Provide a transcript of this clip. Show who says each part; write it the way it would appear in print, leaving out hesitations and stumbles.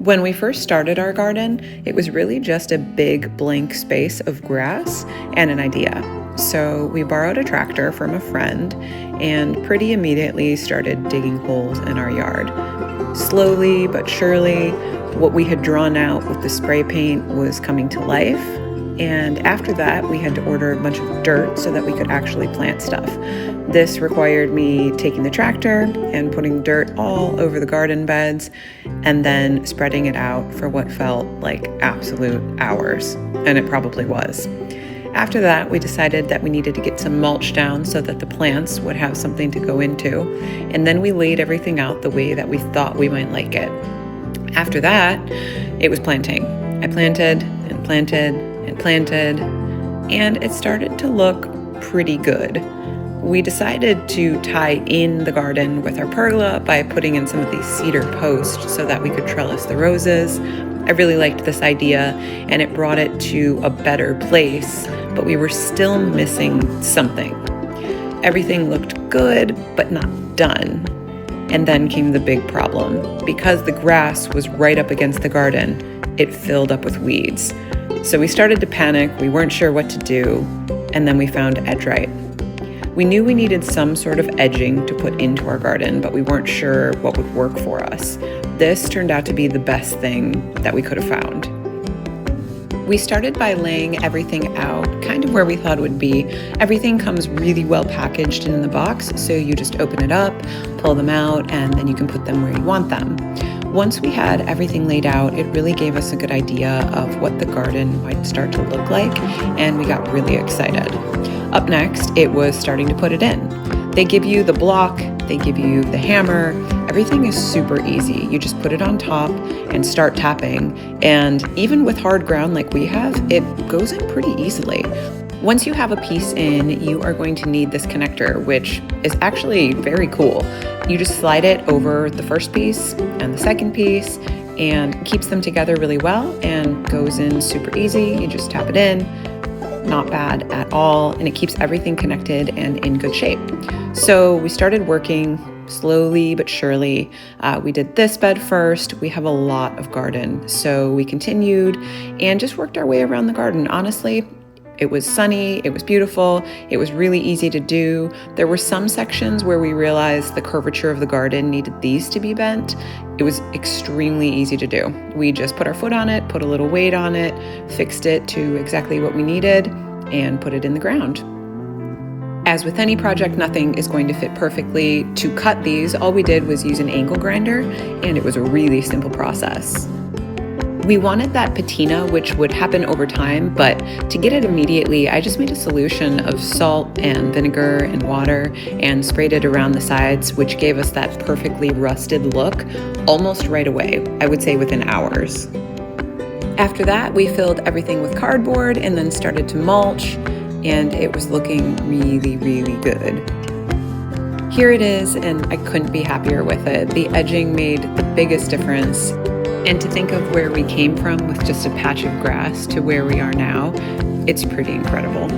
Speaker 1: When we first started our garden, it was really just a big blank space of grass and an idea. So we borrowed a tractor from a friend and pretty immediately started digging holes in our yard. Slowly but surely, what we had drawn out with the spray paint was coming to life. And after that, we had to order a bunch of dirt so that we could actually plant stuff. This required me taking the tractor and putting dirt all over the garden beds and then spreading it out for what felt like absolute hours. And it probably was. After that, we decided that we needed to get some mulch down so that the plants would have something to go into. And then we laid everything out the way that we thought we might like it. After that, it was planting. I planted and planted and planted, and it started to look pretty good. We decided to tie in the garden with our pergola by putting in some of these cedar posts so that we could trellis the roses. I really liked this idea, and it brought it to a better place, but we were still missing something. Everything looked good, but not done. And then came the big problem. Because the grass was right up against the garden, it filled up with weeds. So we started to panic, we weren't sure what to do, and then we found edgerite. We knew we needed some sort of edging to put into our garden, but we weren't sure what would work for us. This turned out to be the best thing that we could have found. We started by laying everything out kind of where we thought it would be. Everything comes really well packaged in the box, so you just open it up, pull them out, and then you can put them where you want them. Once we had everything laid out, it really gave us a good idea of what the garden might start to look like, and we got really excited. Up next, it was starting to put it in. They give you the block, they give you the hammer. Everything is super easy. You just put it on top and start tapping. And even with hard ground like we have, it goes in pretty easily. Once you have a piece in, you are going to need this connector, which is actually very cool. You just slide it over the first piece and the second piece and keeps them together really well and goes in super easy. You just tap it in. Not bad at all, and it keeps everything connected and in good shape. So we started working slowly but surely. We did this bed first. We have a lot of garden, so we continued and just worked our way around the garden. Honestly, it was sunny, it was beautiful, it was really easy to do. There were some sections where we realized the curvature of the garden needed these to be bent. It was extremely easy to do. We just put our foot on it, put a little weight on it, fixed it to exactly what we needed, and put it in the ground. As with any project, nothing is going to fit perfectly. To cut these, all we did was use an angle grinder, and it was a really simple process. We wanted that patina, which would happen over time, but to get it immediately, I just made a solution of salt and vinegar and water and sprayed it around the sides, which gave us that perfectly rusted look almost right away, I would say within hours. After that, we filled everything with cardboard and then started to mulch, and it was looking really, really good. Here it is, and I couldn't be happier with it. The edging made the biggest difference. And to think of where we came from with just a patch of grass to where we are now, it's pretty incredible.